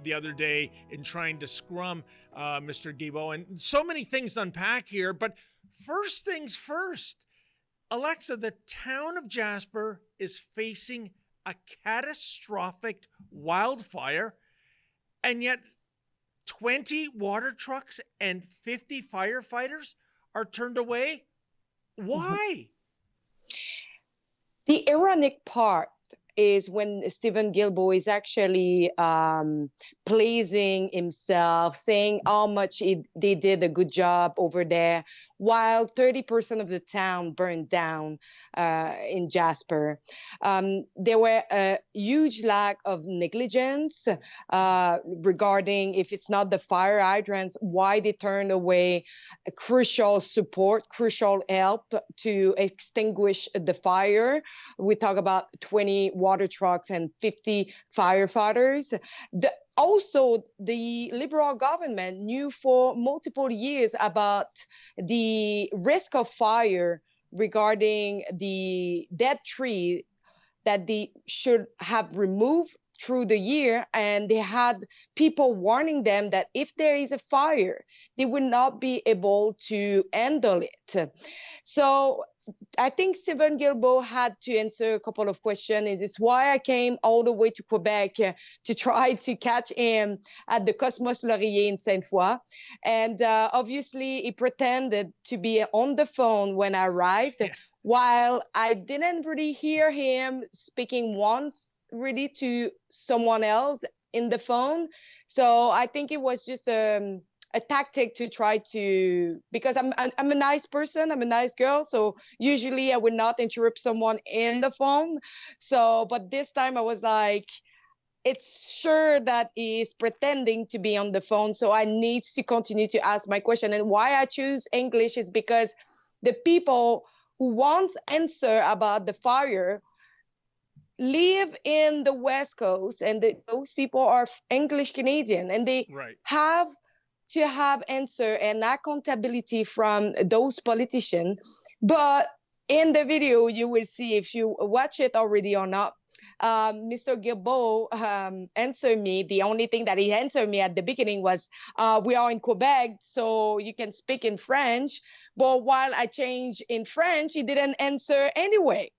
the other day in trying to scrum Mr. Guilbeault. And so many things to unpack here. But first things first, Alexa, the town of Jasper is facing a catastrophic wildfire, and yet 20 water trucks and 50 firefighters are turned away. Why? The ironic part is when Steven Guilbeault is actually pleasing himself, saying how much they did a good job over there, while 30% of the town burned down in Jasper. There were a huge lack of negligence regarding if it's not the fire hydrants, why they turned away crucial support, crucial help to extinguish the fire. We talk about 20 water trucks and 50 firefighters. Also, the Liberal government knew for multiple years about the risk of fire regarding the dead tree that they should have removed through the year, and they had people warning them that if there is a fire, they would not be able to handle it. So I think Steven Guilbeault had to answer a couple of questions. It is why I came all the way to Quebec to try to catch him at the Cosmos Laurier in Sainte-Foy. And obviously, he pretended to be on the phone when I arrived, while I didn't really hear him speaking once really to someone else in the phone. So I think it was just a tactic to try to, because I'm a nice person, I'm a nice girl, so usually I would not interrupt someone in the phone. So, but this time I was like, it's sure that he's pretending to be on the phone, so I need to continue to ask my question. And why I choose English is because the people who want answer about the fire live in the West Coast, and those people are English Canadian, and they have to have answer and accountability from those politicians. But in the video, you will see, if you watch it already or not, Mr. Guilbeault answered me. The only thing that he answered me at the beginning was, we are in Quebec, so you can speak in French. But while I changed in French, he didn't answer anyway.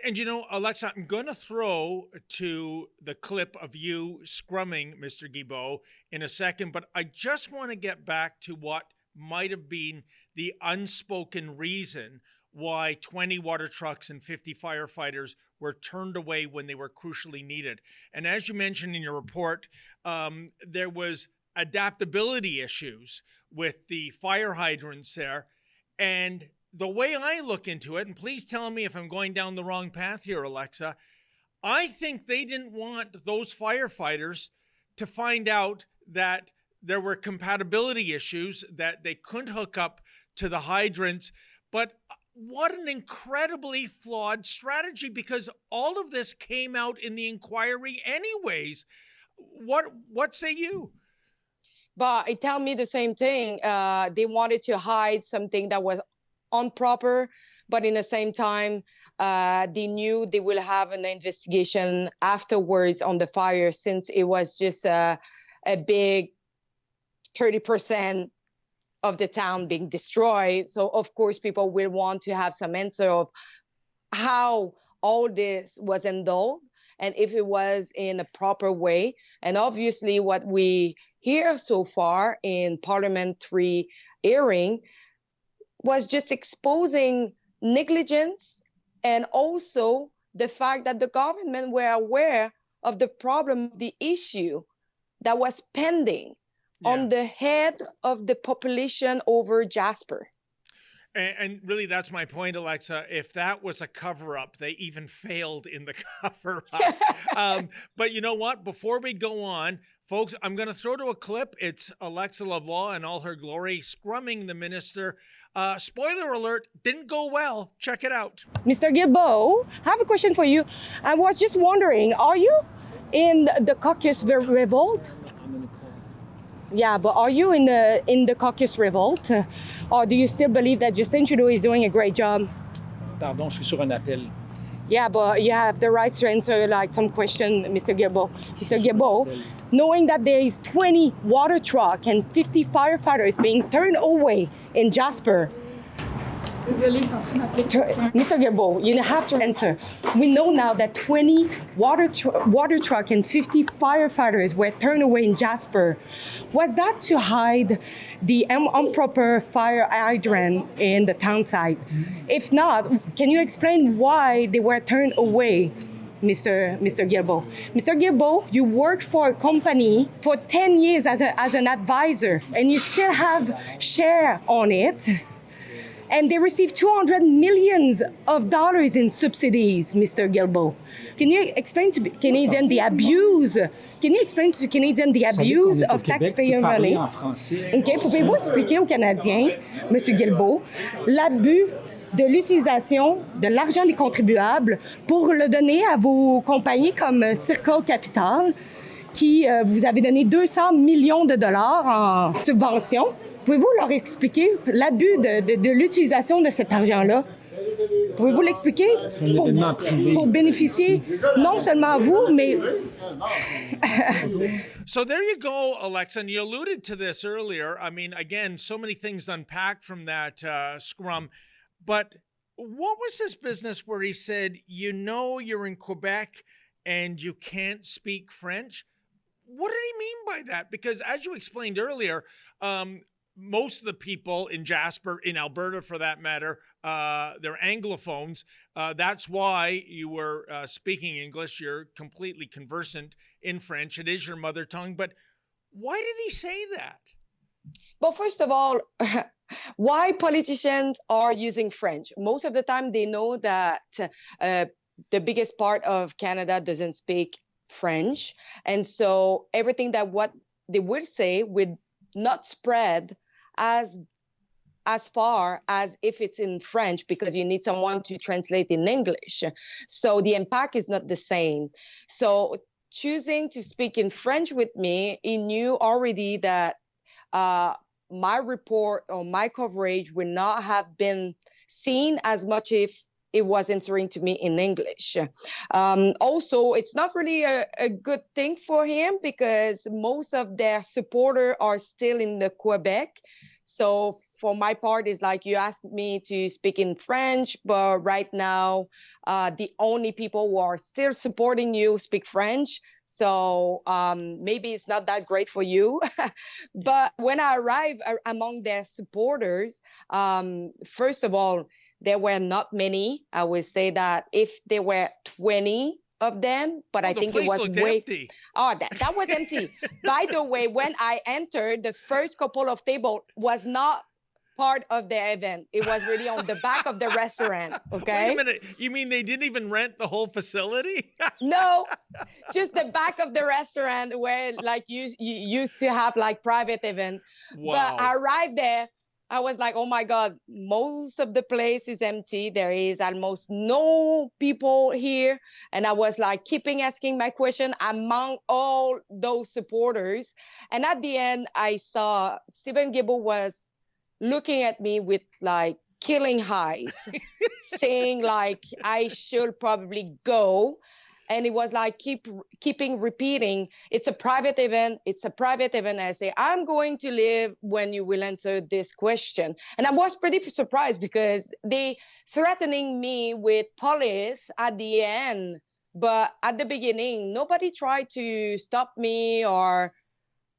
And you know, Alexa, I'm going to throw to the clip of you scrumming Mr. Guilbeault in a second, but I just want to get back to what might have been the unspoken reason why 20 water trucks and 50 firefighters were turned away when they were crucially needed. And as you mentioned in your report, there was adaptability issues with the fire hydrants there. And the way I look into it, and please tell me if I'm going down the wrong path here, Alexa, I think they didn't want those firefighters to find out that there were compatibility issues, that they couldn't hook up to the hydrants. But what an incredibly flawed strategy, because all of this came out in the inquiry anyways. What say you? But it tell me the same thing. They wanted to hide something that was improper, but in the same time, they knew they will have an investigation afterwards on the fire, since it was just a big 30% of the town being destroyed. So of course, people will want to have some answer of how all this was handled and if it was in a proper way. And obviously, what we hear so far in parliamentary hearing was just exposing negligence, and also the fact that the government were aware of the problem, the issue that was pending on the head of the population over Jasper. And really, that's my point, Alexa. If that was a cover-up, they even failed in the cover-up. But you know what? Before we go on, folks, I'm going to throw to a clip. It's Alexa Lavoie in all her glory, scrumming the minister. Spoiler alert, didn't go well. Check it out. Mr. Guilbeault, I have a question for you. I was just wondering, are you in the caucus revolt? Yeah, but are you in the caucus revolt? Or do you still believe that Justin Trudeau is doing a great job? Pardon, je suis sur un appel. Yeah, but you have the right to answer like some question, Mr. Guilbeault. Mr. Guilbeault, knowing that there is 20 water truck and 50 firefighters being turned away in Jasper. Mr. Guilbeault, you have to answer. We know now that 20 water truck and 50 firefighters were turned away in Jasper. Was that to hide the improper fire hydrant in the town site? If not, can you explain why they were turned away, Mr. Guilbeault? Mr. Guilbeault, you worked for a company for 10 years as an advisor, and you still have share on it. And they received $200 million in subsidies, Mr. Guilbeault. Can you explain to Canadians the abuse? Can you explain to Canadians the abuse of taxpayer money? OK, pouvez-vous expliquer aux Canadiens, Monsieur Guilbeault, l'abus de l'utilisation de l'argent des contribuables pour le donner à vos compagnies comme Circle Capital, qui vous avez donné 200 millions de dollars en subvention? Pouvez-vous leur expliquer l'abus de l'utilisation de cet argent-là? Pouvez-vous l'expliquer pour bénéficier non seulement à vous, mais... So there you go, Alexa, and you alluded to this earlier. I mean, again, so many things unpacked from that scrum. But what was this business where he said, you know you're in Quebec and you can't speak French? What did he mean by that? Because as you explained earlier, most of the people in Jasper, in Alberta for that matter, they're Anglophones. That's why you were speaking English. You're completely conversant in French. It is your mother tongue. But why did he say that? Well, first of all, why politicians are using French? Most of the time, they know that the biggest part of Canada doesn't speak French. And so everything that what they would say would not spread as far as if it's in French, because you need someone to translate in English. So the impact is not the same. So choosing to speak in French with me, he knew already that my report or my coverage would not have been seen as much if it was answering to me in English. Also, it's not really a good thing for him because most of their supporters are still in the Quebec. So for my part, it's like you asked me to speak in French, but right now, the only people who are still supporting you speak French. So maybe it's not that great for you. But when I arrived among their supporters, first of all, there were not many. I would say that if there were 20 of them, but I think it was way empty. Oh, that was empty. By the way, when I entered, the first couple of tables was not part of the event. It was really on the back of the restaurant. Okay. Wait a minute. You mean they didn't even rent the whole facility? No, just the back of the restaurant where like you used to have like private event. Wow. But I arrived there. I was like, oh my God, most of the place is empty. There is almost no people here. And I was like, keeping asking my question among all those supporters. And at the end, I saw Steven Guilbeault was looking at me with like killing eyes, saying like, I should probably go. And it was like keeping repeating, it's a private event. It's a private event. I say, I'm going to leave when you will answer this question. And I was pretty surprised because they threatening me with police at the end. But at the beginning, nobody tried to stop me or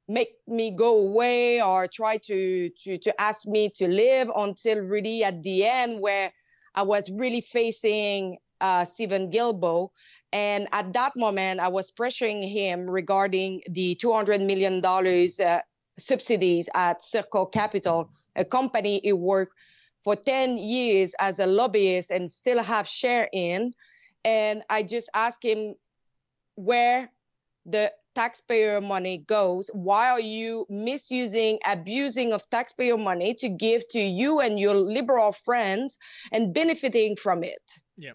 make me go away or try to ask me to leave until really at the end where I was really facing Steven Guilbeault. And at that moment, I was pressuring him regarding the $200 million subsidies at Circle Capital, a company he worked for 10 years as a lobbyist and still have share in. And I just asked him where the taxpayer money goes. Why are you misusing, abusing of taxpayer money to give to you and your liberal friends and benefiting from it? Yeah.